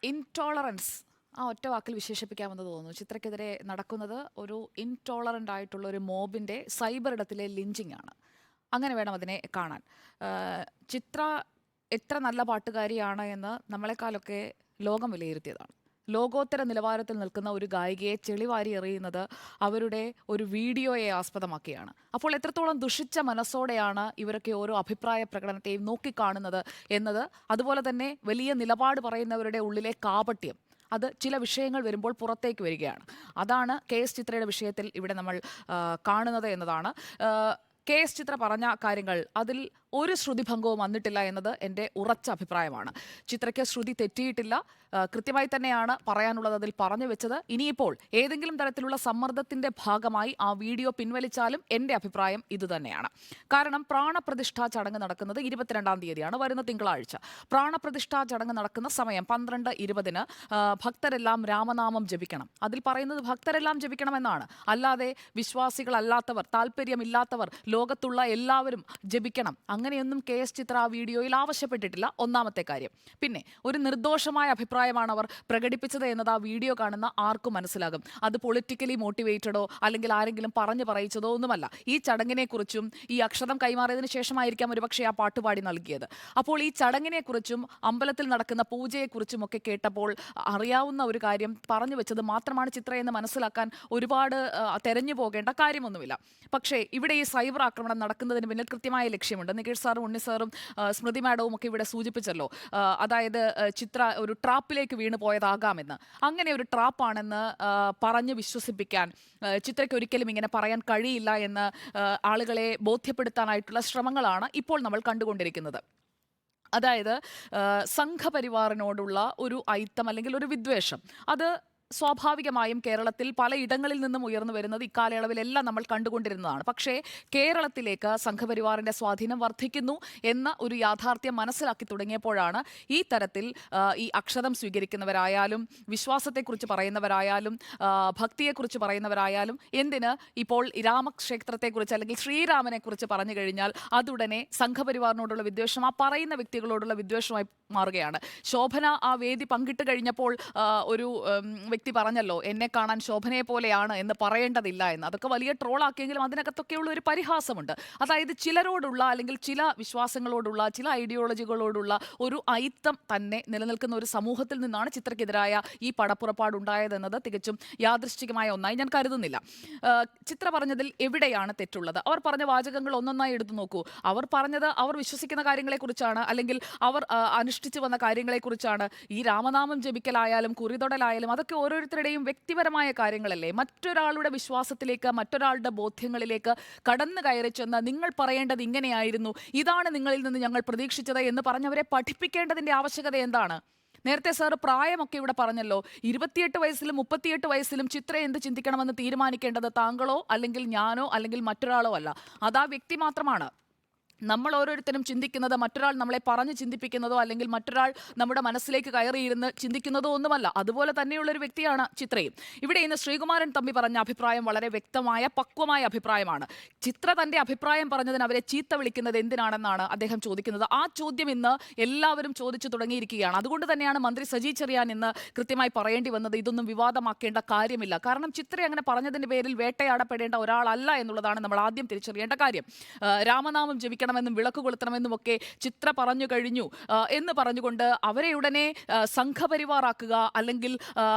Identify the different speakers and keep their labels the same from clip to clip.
Speaker 1: Intolerance ആ ഒറ്റ വാക്കിൽ വിശേഷിപ്പിക്കാമെന്ന് തോന്നുന്നു. ചിത്രയ്ക്കെതിരെ നടക്കുന്നത് ഒരു ഇൻടോളറൻ്റ് ആയിട്ടുള്ള ഒരു മോബിൻ്റെ സൈബർ ഇടത്തിലെ ലിഞ്ചിങ് ആണ്. അങ്ങനെ വേണം അതിനെ കാണാൻ. ചിത്ര എത്ര നല്ല പാട്ടുകാരിയാണ് എന്ന് നമ്മളെക്കാളൊക്കെ ലോകം വിലയിരുത്തിയതാണ്. ലോകോത്തര നിലവാരത്തിൽ നിൽക്കുന്ന ഒരു ഗായികയെ ചെളിവാരി എറിയുന്നത് അവരുടെ ഒരു വീഡിയോയെ ആസ്പദമാക്കിയാണ്. അപ്പോൾ എത്രത്തോളം ദുഷിച്ച മനസ്സോടെയാണ് ഇവരൊക്കെ ഓരോ അഭിപ്രായ പ്രകടനത്തെയും നോക്കിക്കാണുന്നത് എന്നത്, അതുപോലെ തന്നെ വലിയ നിലപാട് പറയുന്നവരുടെ ഉള്ളിലെ കാപട്യം അത് ചില വിഷയങ്ങൾ വരുമ്പോൾ പുറത്തേക്ക് വരികയാണ്. അതാണ് കെ എസ് ചിത്രയുടെ വിഷയത്തിൽ ഇവിടെ നമ്മൾ കാണുന്നത് എന്നതാണ്. കെ എസ് ചിത്ര പറഞ്ഞ കാര്യങ്ങൾ അതിൽ ഒരു ശ്രുതിഭംഗവും വന്നിട്ടില്ല എന്നത് എൻ്റെ ഉറച്ച അഭിപ്രായമാണ്. ചിത്രയ്ക്ക് ശ്രുതി തെറ്റിയിട്ടില്ല, കൃത്യമായി തന്നെയാണ് പറയാനുള്ളത് അതിൽ പറഞ്ഞു വെച്ചത്. ഇനിയിപ്പോൾ ഏതെങ്കിലും തരത്തിലുള്ള സമ്മർദ്ദത്തിൻ്റെ ഭാഗമായി ആ വീഡിയോ പിൻവലിച്ചാലും എൻ്റെ അഭിപ്രായം ഇതുതന്നെയാണ്. കാരണം പ്രാണപ്രതിഷ്ഠാ ചടങ്ങ് നടക്കുന്നത് 22-ാം തീയതിയാണ്, വരുന്ന തിങ്കളാഴ്ച. പ്രാണപ്രതിഷ്ഠാ ചടങ്ങ് നടക്കുന്ന സമയം 12:20 ഭക്തരെല്ലാം രാമനാമം ജപിക്കണം. അതിൽ പറയുന്നത് ഭക്തരെല്ലാം ജപിക്കണമെന്നാണ്, അല്ലാതെ വിശ്വാസികളല്ലാത്തവർ, താല്പര്യമില്ലാത്തവർ, ലോകത്തുള്ള എല്ലാവരും ജപിക്കണം അങ്ങനെയൊന്നും കെ എസ് ചിത്ര ആ വീഡിയോയിൽ ആവശ്യപ്പെട്ടിട്ടില്ല. ഒന്നാമത്തെ കാര്യം. പിന്നെ ഒരു നിർദോഷമായ അഭിപ്രായമാണ് അവർ പ്രകടിപ്പിച്ചത് എന്നത് ആ വീഡിയോ കാണുന്ന ആർക്കും മനസ്സിലാകും. അത് പൊളിറ്റിക്കലി മോട്ടിവേറ്റഡോ അല്ലെങ്കിൽ ആരെങ്കിലും പറഞ്ഞു പറയിച്ചതോ ഒന്നുമല്ല. ഈ ചടങ്ങിനെക്കുറിച്ചും ഈ അക്ഷതം കൈമാറിയതിനു ശേഷമായിരിക്കാം ഒരുപക്ഷെ ആ പാട്ടുപാടി നൽകിയത്. അപ്പോൾ ഈ ചടങ്ങിനെക്കുറിച്ചും അമ്പലത്തിൽ നടക്കുന്ന പൂജയെക്കുറിച്ചും ഒക്കെ കേട്ടപ്പോൾ അറിയാവുന്ന ഒരു കാര്യം പറഞ്ഞു വെച്ചത് മാത്രമാണ് ചിത്രയെന്ന് മനസ്സിലാക്കാൻ ഒരുപാട് തെരഞ്ഞു പോകേണ്ട കാര്യമൊന്നുമില്ല. പക്ഷേ ഇവിടെ ഈ സൈബർ ആക്രമണം നടക്കുന്നതിന് പിന്നിൽ കൃത്യമായ ലക്ഷ്യമുണ്ട്. നികേഷ് സാറും ഉണ്ണി സാറും സ്മൃതി മാഡവും ഒക്കെ ഇവിടെ സൂചിപ്പിച്ചല്ലോ. അതായത് ചിത്ര ഒരു ട്രാപ്പിലേക്ക് വീണ് പോയതാകാമെന്ന്. അങ്ങനെ ഒരു ട്രാപ്പാണെന്ന് പറഞ്ഞ് വിശ്വസിപ്പിക്കാൻ ചിത്രയ്ക്ക് ഒരിക്കലും ഇങ്ങനെ പറയാൻ കഴിയില്ല എന്ന് ആളുകളെ ബോധ്യപ്പെടുത്താനായിട്ടുള്ള ശ്രമങ്ങളാണ് ഇപ്പോൾ നമ്മൾ കണ്ടുകൊണ്ടിരിക്കുന്നത്. അതായത് സംഘപരിവാറിനോടുള്ള ഒരു ഐത്തം അല്ലെങ്കിൽ ഒരു വിദ്വേഷം അത് സ്വാഭാവികമായും കേരളത്തിൽ പലയിടങ്ങളിൽ നിന്നും ഉയർന്നു വരുന്നത് ഇക്കാലയളവിലെല്ലാം നമ്മൾ കണ്ടുകൊണ്ടിരുന്നതാണ്. പക്ഷേ കേരളത്തിലേക്ക് സംഘപരിവാറിൻ്റെ സ്വാധീനം വർദ്ധിക്കുന്നു എന്ന ഒരു യാഥാർത്ഥ്യം മനസ്സിലാക്കി തുടങ്ങിയപ്പോഴാണ് ഈ തരത്തിൽ ഈ അക്ഷതം സ്വീകരിക്കുന്നവരായാലും വിശ്വാസത്തെക്കുറിച്ച് പറയുന്നവരായാലും ഭക്തിയെക്കുറിച്ച് പറയുന്നവരായാലും എന്തിന് ഇപ്പോൾ രാമക്ഷേത്രത്തെക്കുറിച്ച് അല്ലെങ്കിൽ ശ്രീരാമനെക്കുറിച്ച് പറഞ്ഞു കഴിഞ്ഞാൽ അതുടനെ സംഘപരിവാറിനോടുള്ള വിദ്വേഷം ആ പറയുന്ന വ്യക്തികളോടുള്ള വിദ്വേഷമായി മാറുകയാണ്. ശോഭന ആ വേദി പങ്കിട്ട് കഴിഞ്ഞപ്പോൾ ഒരു വ്യക്തി പറഞ്ഞല്ലോ, എന്നെ കാണാൻ ശോഭനയെ പോലെയാണ് എന്ന് പറയേണ്ടതില്ല എന്ന്. അതൊക്കെ വലിയ ട്രോളാക്കിയെങ്കിലും അതിനകത്തൊക്കെയുള്ള ഒരു പരിഹാസമുണ്ട്. അതായത് ചിലരോടുള്ള അല്ലെങ്കിൽ ചില വിശ്വാസങ്ങളോടുള്ള ചില ഐഡിയോളജികളോടുള്ള ഒരു ഐത്തം തന്നെ നിലനിൽക്കുന്ന ഒരു സമൂഹത്തിൽ നിന്നാണ് ചിത്രയ്ക്കെതിരായ ഈ പടപ്പുറപ്പാടുണ്ടായതെന്നത് തികച്ചും യാദൃശ്ചികമായ ഒന്നായി ഞാൻ കരുതുന്നില്ല. ചിത്ര പറഞ്ഞതിൽ എവിടെയാണ് തെറ്റുള്ളത്? അവർ പറഞ്ഞ വാചകങ്ങൾ ഒന്നൊന്നായി എടുത്തു നോക്കൂ. അവർ പറഞ്ഞത് അവർ വിശ്വസിക്കുന്ന കാര്യങ്ങളെക്കുറിച്ചാണ്, അല്ലെങ്കിൽ അവർ അനുഷ്ഠിച്ചു വന്ന കാര്യങ്ങളെക്കുറിച്ചാണ്. ഈ രാമനാമം ജപിക്കലായാലും കുറിതൊടലായാലും അതൊക്കെ ഓരോരുത്തരുടെയും വ്യക്തിപരമായ കാര്യങ്ങളല്ലേ. മറ്റൊരാളുടെ വിശ്വാസത്തിലേക്ക്, മറ്റൊരാളുടെ ബോധ്യങ്ങളിലേക്ക് കടന്നു കയറി ചെന്ന് നിങ്ങൾ പറയേണ്ടത് ഇങ്ങനെയായിരുന്നു, ഇതാണ് നിങ്ങളിൽ നിന്ന് ഞങ്ങൾ പ്രതീക്ഷിച്ചത് എന്ന് പറഞ്ഞവരെ പഠിപ്പിക്കേണ്ടതിൻ്റെ ആവശ്യകത എന്താണ്? നേരത്തെ സാർ പ്രായമൊക്കെ ഇവിടെ പറഞ്ഞല്ലോ. 28 വയസ്സിലും 38 വയസ്സിലും ചിത്ര എന്ത് ചിന്തിക്കണമെന്ന് തീരുമാനിക്കേണ്ടത് താങ്കളോ അല്ലെങ്കിൽ ഞാനോ അല്ലെങ്കിൽ മറ്റൊരാളോ അല്ല. അതാ വ്യക്തി മാത്രമാണ്. നമ്മൾ ഓരോരുത്തരും ചിന്തിക്കുന്നത് മറ്റൊരാൾ നമ്മളെ പറഞ്ഞ് ചിന്തിപ്പിക്കുന്നതോ അല്ലെങ്കിൽ മറ്റൊരാൾ നമ്മുടെ മനസ്സിലേക്ക് കയറിയിരുന്ന് ചിന്തിക്കുന്നതോ ഒന്നുമല്ല. അതുപോലെ തന്നെയുള്ളൊരു വ്യക്തിയാണ് ചിത്രയും. ഇവിടെ ഇന്ന് ശ്രീകുമാരൻ തമ്പി പറഞ്ഞ അഭിപ്രായം വളരെ വ്യക്തമായ പക്വമായ അഭിപ്രായമാണ്. ചിത്ര തൻ്റെ അഭിപ്രായം പറഞ്ഞതിന് അവരെ ചീത്ത വിളിക്കുന്നത് എന്തിനാണെന്നാണ് അദ്ദേഹം ചോദിക്കുന്നത്. ആ ചോദ്യം ഇന്ന് എല്ലാവരും ചോദിച്ചു തുടങ്ങിയിരിക്കുകയാണ്. അതുകൊണ്ട് തന്നെയാണ് മന്ത്രി സജി ചെറിയാൻ ഇന്ന് കൃത്യമായി പറയേണ്ടി വന്നത്, ഇതൊന്നും വിവാദമാക്കേണ്ട കാര്യമില്ല. കാരണം ചിത്ര അങ്ങനെ പറഞ്ഞതിൻ്റെ പേരിൽ വേട്ടയാടപ്പെടേണ്ട ഒരാളല്ല എന്നുള്ളതാണ് നമ്മൾ ആദ്യം തിരിച്ചറിയേണ്ട കാര്യം. രാമനാമം ജപിക്കണം ണമെന്നും വിളക്ക് കൊളുത്തണമെന്നും ഒക്കെ ചിത്ര പറഞ്ഞു കഴിഞ്ഞു എന്ന് പറഞ്ഞുകൊണ്ട് അവരെ ഉടനെ സംഘപരിവാറാക്കുക അല്ലെങ്കിൽ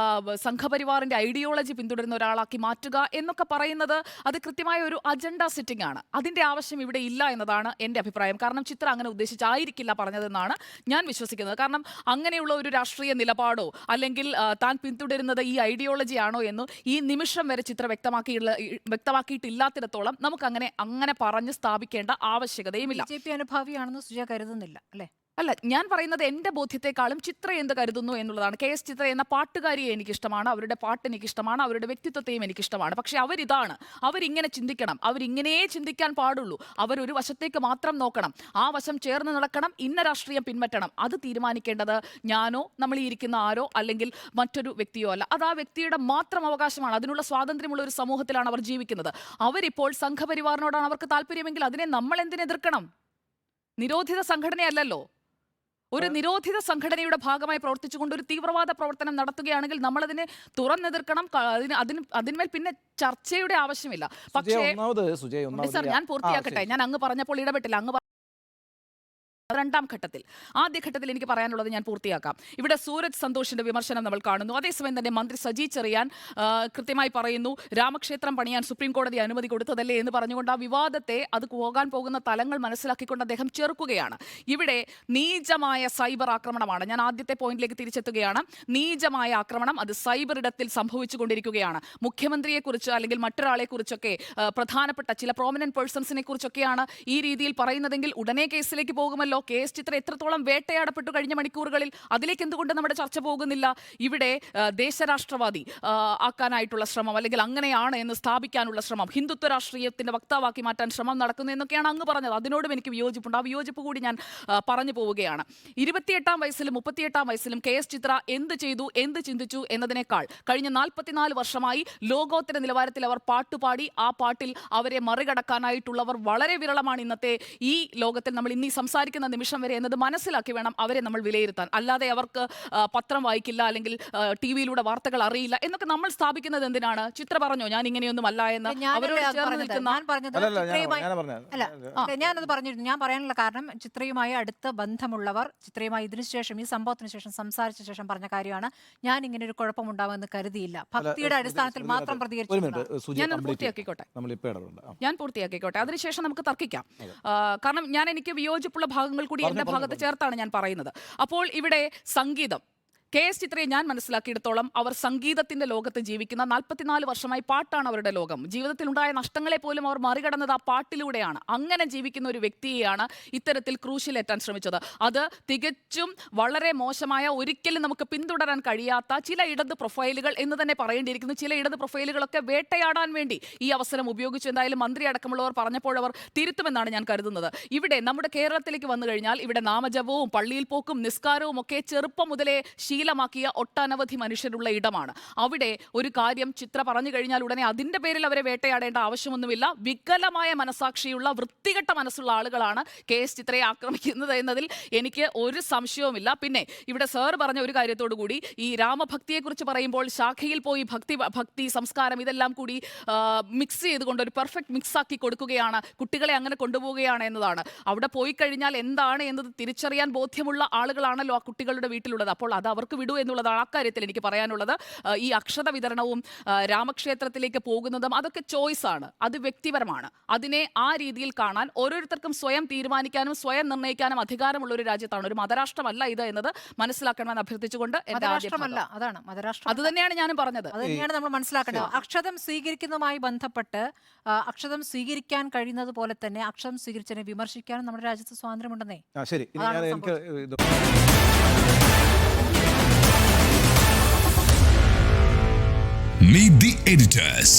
Speaker 1: സംഘപരിവാറിന്റെ ഐഡിയോളജി പിന്തുടരുന്ന ഒരാളാക്കി മാറ്റുക എന്നൊക്കെ പറയുന്നത് അത് കൃത്യമായ ഒരു അജണ്ട സെറ്റിംഗ് ആണ്. അതിന്റെ ആവശ്യം ഇവിടെ ഇല്ല എന്നതാണ് എൻ്റെ അഭിപ്രായം. കാരണം ചിത്ര അങ്ങനെ ഉദ്ദേശിച്ചായിരിക്കില്ല പറഞ്ഞതെന്നാണ് ഞാൻ വിശ്വസിക്കുന്നത്. കാരണം അങ്ങനെയുള്ള ഒരു രാഷ്ട്രീയ നിലപാടോ അല്ലെങ്കിൽ താൻ പിന്തുടരുന്നത് ഈ ഐഡിയോളജി ആണോ എന്ന് ഈ നിമിഷം വരെ ചിത്ര വ്യക്തമാക്കിയിട്ടില്ലാത്തിടത്തോളം നമുക്ക് അങ്ങനെ പറഞ്ഞ് സ്ഥാപിക്കേണ്ട ആവശ്യകത
Speaker 2: ബിജെപി അനുഭാവിയാണെന്ന് സുജ കരുതുന്നില്ല അല്ലേ?
Speaker 1: അല്ല, ഞാൻ പറയുന്നത് എൻ്റെ ബോധ്യത്തെക്കാളും ചിത്ര എന്ത് കരുതുന്നു എന്നുള്ളതാണ്. കെ എസ് ചിത്ര എന്ന പാട്ടുകാരിയെ എനിക്കിഷ്ടമാണ്, അവരുടെ പാട്ട് എനിക്കിഷ്ടമാണ്, അവരുടെ വ്യക്തിത്വത്തെയും എനിക്കിഷ്ടമാണ്. പക്ഷെ അവരിങ്ങനെ ചിന്തിക്കണം, അവരിങ്ങനെ ചിന്തിക്കാൻ പാടുള്ളൂ. അവരൊരു വശത്തേക്ക് മാത്രം നോക്കണം, ആ വശം ചേർന്ന് നടക്കണം, ഇന്ന രാഷ്ട്രീയം പിൻപറ്റണം. അത് തീരുമാനിക്കേണ്ടത് ഞാനോ നമ്മൾ ഈ ഇരിക്കുന്ന ആരോ അല്ലെങ്കിൽ മറ്റൊരു വ്യക്തിയോ അല്ല. അത് ആ വ്യക്തിയുടെ മാത്രം അവകാശമാണ്. അതിനുള്ള സ്വാതന്ത്ര്യമുള്ള ഒരു സമൂഹത്തിലാണ് അവർ ജീവിക്കുന്നത്. അവരിപ്പോൾ സംഘപരിവാറിനോടാണ് അവർക്ക് താല്പര്യമെങ്കിൽ അതിനെ നമ്മൾ എന്തിനെതിർക്കണം? നിരോധിത സംഘടനയല്ലല്ലോ. ഒരു നിരോധിത സംഘടനയുടെ ഭാഗമായി പ്രവർത്തിച്ചുകൊണ്ട് ഒരു തീവ്രവാദ പ്രവർത്തനം നടത്തുകയാണെങ്കിൽ നമ്മളതിനെ തുറന്നെതിർക്കണം. അതിന്മേൽ പിന്നെ ചർച്ചയുടെ ആവശ്യമില്ല. പക്ഷേ സർ, ഞാൻ പൂർത്തിയാക്കട്ടെ. ഞാൻ അങ്ങ് പറഞ്ഞപ്പോൾ ഇടപെട്ടില്ല. അങ്ങ് രണ്ടാം ഘട്ടത്തിൽ, ആദ്യഘട്ടത്തിൽ എനിക്ക് പറയാനുള്ളത് ഞാൻ പൂർത്തിയാക്കാം. ഇവിടെ സൂരജ് സന്തോഷിന്റെ വിമർശനം നമ്മൾ കാണുന്നു. അതേസമയം തന്നെ മന്ത്രി സജി ചെറിയാൻ കൃത്യമായി പറയുന്നു, രാമക്ഷേത്രം പണിയാൻ സുപ്രീം കോടതി അനുമതി കൊടുത്തതല്ലേ എന്ന് പറഞ്ഞുകൊണ്ട് ആ വിവാദത്തെ, അത് പോകാൻ പോകുന്ന തലങ്ങൾ മനസ്സിലാക്കിക്കൊണ്ട് അദ്ദേഹം ചെറുക്കുകയാണ്. ഇവിടെ നീചമായ സൈബർ ആക്രമണമാണ്. ഞാൻ ആദ്യത്തെ പോയിന്റിലേക്ക് തിരിച്ചെത്തുകയാണ്. നീചമായ ആക്രമണം അത് സൈബർ ഇടത്തിൽ സംഭവിച്ചുകൊണ്ടിരിക്കുകയാണ്. മുഖ്യമന്ത്രിയെക്കുറിച്ച് അല്ലെങ്കിൽ മറ്റൊരാളെ കുറിച്ചൊക്കെ, പ്രധാനപ്പെട്ട ചില പ്രോമിനന്റ് പേഴ്സൺസിനെ കുറിച്ചൊക്കെയാണ് ഈ രീതിയിൽ പറയുന്നതെങ്കിൽ ഉടനെ കേസിലേക്ക് പോകുമല്ലോ. KS ചിത്ര എത്രത്തോളം വേട്ടയാടപ്പെട്ടു കഴിഞ്ഞ മണിക്കൂറുകളിൽ, അതിലേക്ക് എന്തുകൊണ്ട് നമ്മുടെ ചർച്ച പോകുന്നില്ല? ഇവിടെ ദേശരാഷ്ട്രവാദി ആക്കാനായിട്ടുള്ള ശ്രമം, അല്ലെങ്കിൽ അങ്ങനെയാണ് എന്ന് സ്ഥാപിക്കാനുള്ള ശ്രമം, ഹിന്ദുത്വ രാഷ്ട്രീയത്തിന്റെ വക്താവാക്കി മാറ്റാൻ ശ്രമം നടക്കുന്നു എന്നൊക്കെയാണ് അങ്ങ് പറഞ്ഞത്. അതിനോടും എനിക്ക് വിയോജിപ്പുണ്ട്. ആ വിയോജിപ്പ് കൂടി ഞാൻ പറഞ്ഞു പോവുകയാണ്. 28-ാം വയസ്സിലും 38-ാം വയസ്സിലും KS ചിത്ര എന്ത് ചെയ്തു, എന്ത് ചിന്തിച്ചു എന്നതിനേക്കാൾ കഴിഞ്ഞ 44 വർഷമായി ലോകോത്തര നിലവാരത്തിൽ അവർ പാട്ടുപാടി, ആ പാട്ടിൽ അവരെ മറികടക്കാനായിട്ടുള്ളവർ വളരെ വിരളമാണ് ഇന്നത്തെ ഈ ലോകത്തിൽ. നമ്മൾ ഇന്നീ സംസാരിക്കുന്ന നിമിഷം വരെ എന്നത് മനസ്സിലാക്കി വേണം അവരെ നമ്മൾ വിലയിരുത്താൻ. അല്ലാതെ അവർക്ക് പത്രം വായിക്കില്ല, അല്ലെങ്കിൽ TV-യിലൂടെ വാർത്തകൾ അറിയില്ല എന്നൊക്കെ നമ്മൾ സ്ഥാപിക്കുന്നത് എന്തിനാണ്? ചിത്ര പറഞ്ഞോ ഞാൻ ഇങ്ങനെയൊന്നും അല്ല എന്ന്. അവരോട് ചേർന്ന് നിൽക്കുന്ന
Speaker 2: ഞാനത് പറഞ്ഞിരുന്നു. ഞാൻ പറയാനുള്ള കാരണം, ചിത്രയുമായി അടുത്ത ബന്ധമുള്ളവർ ചിത്രയുമായി ഇതിനുശേഷം, ഈ സംഭവത്തിന് ശേഷം, സംസാരിച്ച ശേഷം പറഞ്ഞ കാര്യമാണ്. ഞാൻ ഇങ്ങനെ ഒരു കുഴപ്പമുണ്ടാവുമെന്ന് കരുതിയില്ല. ഭക്തിയുടെ അടിസ്ഥാനത്തിൽ മാത്രം പ്രതികരിച്ചു.
Speaker 1: ഞാൻ പൂർത്തിയാക്കിക്കോട്ടെ. അതിനുശേഷം നമുക്ക് തർക്കിക്കാം. കാരണം എനിക്ക് വിയോജിപ്പുള്ള ഭാഗങ്ങൾ കൂടി എന്റെ ഭാഗത്ത് ചേർത്താണ് ഞാൻ പറയുന്നത്. അപ്പോൾ ഇവിടെ സംഗീതം, KS ചിത്രയെ ഞാൻ മനസ്സിലാക്കിയിടത്തോളം അവർ സംഗീതത്തിന്റെ ലോകത്ത് ജീവിക്കുന്ന 44 വർഷമായി പാട്ടാണ് അവരുടെ ലോകം. ജീവിതത്തിൽ ഉണ്ടായ നഷ്ടങ്ങളെ പോലും അവർ മറികടന്നത് ആ പാട്ടിലൂടെയാണ്. അങ്ങനെ ജീവിക്കുന്ന ഒരു വ്യക്തിയെയാണ് ഇത്തരത്തിൽ ക്രൂശിലേറ്റാൻ ശ്രമിച്ചത്. അത് തികച്ചും വളരെ മോശമായ, ഒരിക്കലും നമുക്ക് പിന്തുടരാൻ കഴിയാത്ത ചില ഇടത് പ്രൊഫൈലുകൾ എന്ന് തന്നെ പറയേണ്ടിയിരിക്കുന്നു. ചില ഇടത് പ്രൊഫൈലുകളൊക്കെ വേട്ടയാടാൻ വേണ്ടി ഈ അവസരം ഉപയോഗിച്ചു. എന്തായാലും മന്ത്രി അടക്കമുള്ളവർ പറഞ്ഞപ്പോഴവർ തിരുത്തുമെന്നാണ് ഞാൻ കരുതുന്നത്. ഇവിടെ നമ്മുടെ കേരളത്തിലേക്ക് വന്നു കഴിഞ്ഞാൽ ഇവിടെ നാമജപവും പള്ളിയിൽ പോക്കും നിസ്കാരവും ഒക്കെ ചെറുപ്പം മുതലേ ശീലമാക്കിയ ഒട്ടനവധി മനുഷ്യരുള്ള ഇടമാണ്. അവിടെ ഒരു കാര്യം ചിത്ര പറഞ്ഞു കഴിഞ്ഞാൽ ഉടനെ അതിന്റെ പേരിൽ അവരെ വേട്ടയാടേണ്ട ആവശ്യമൊന്നുമില്ല. വികലമായ മനസാക്ഷിയുള്ള, വൃത്തികെട്ട മനസ്സുള്ള ആളുകളാണ് KS ചിത്രയെ ആക്രമിക്കുന്നത് എന്നതിൽ എനിക്ക് ഒരു സംശയവുമില്ല. പിന്നെ ഇവിടെ സാർ പറഞ്ഞ ഒരു കാര്യത്തോടു കൂടി, ഈ രാമഭക്തിയെക്കുറിച്ച് പറയുമ്പോൾ ശാഖയിൽ പോയി ഭക്തി സംസ്കാരം ഇതെല്ലാം കൂടി മിക്സ് ചെയ്തുകൊണ്ട് ഒരു പെർഫെക്റ്റ് മിക്സ് ആക്കി കൊടുക്കുകയാണ്, കുട്ടികളെ അങ്ങനെ കൊണ്ടുപോവുകയാണ് എന്നതാണ്. അവിടെ പോയി കഴിഞ്ഞാൽ എന്താണ് എന്നത് തിരിച്ചറിയാൻ ബോധ്യമുള്ള ആളുകളാണല്ലോ ആ കുട്ടികളുടെ വീട്ടിലുള്ളത്. അപ്പോൾ അത് അവർക്ക് വിടൂ എന്നുള്ളതാണ് അക്കാര്യത്തിൽ എനിക്ക് പറയാനുള്ളത്. ഈ അക്ഷത വിതരണവും രാമക്ഷേത്രത്തിലേക്ക് പോകുന്നതും അതൊക്കെ ചോയ്സാണ്, അത് വ്യക്തിപരമാണ്. അതിനെ ആ രീതിയിൽ കാണാൻ ഓരോരുത്തർക്കും സ്വയം തീരുമാനിക്കാനും സ്വയം നിർണ്ണയിക്കാനും അധികാരമുള്ള ഒരു രാജ്യത്താണ്. ഒരു മതരാഷ്ട്രമല്ല ഇത് എന്നത് മനസ്സിലാക്കണമെന്ന് അഭ്യർത്ഥിച്ചുകൊണ്ട് അത് തന്നെയാണ് ഞാനും പറഞ്ഞത്.
Speaker 2: അത് തന്നെയാണ് നമ്മൾ മനസ്സിലാക്കേണ്ടത്. അക്ഷതം സ്വീകരിക്കുന്നതുമായി ബന്ധപ്പെട്ട് അക്ഷതം സ്വീകരിക്കാൻ കഴിയുന്നത് പോലെ തന്നെ അക്ഷതം സ്വീകരിച്ചതിനെ വിമർശിക്കാനും നമ്മുടെ രാജ്യത്ത് സ്വാതന്ത്ര്യമുണ്ടെന്നേ.
Speaker 3: ശരി,
Speaker 4: Meet the editors.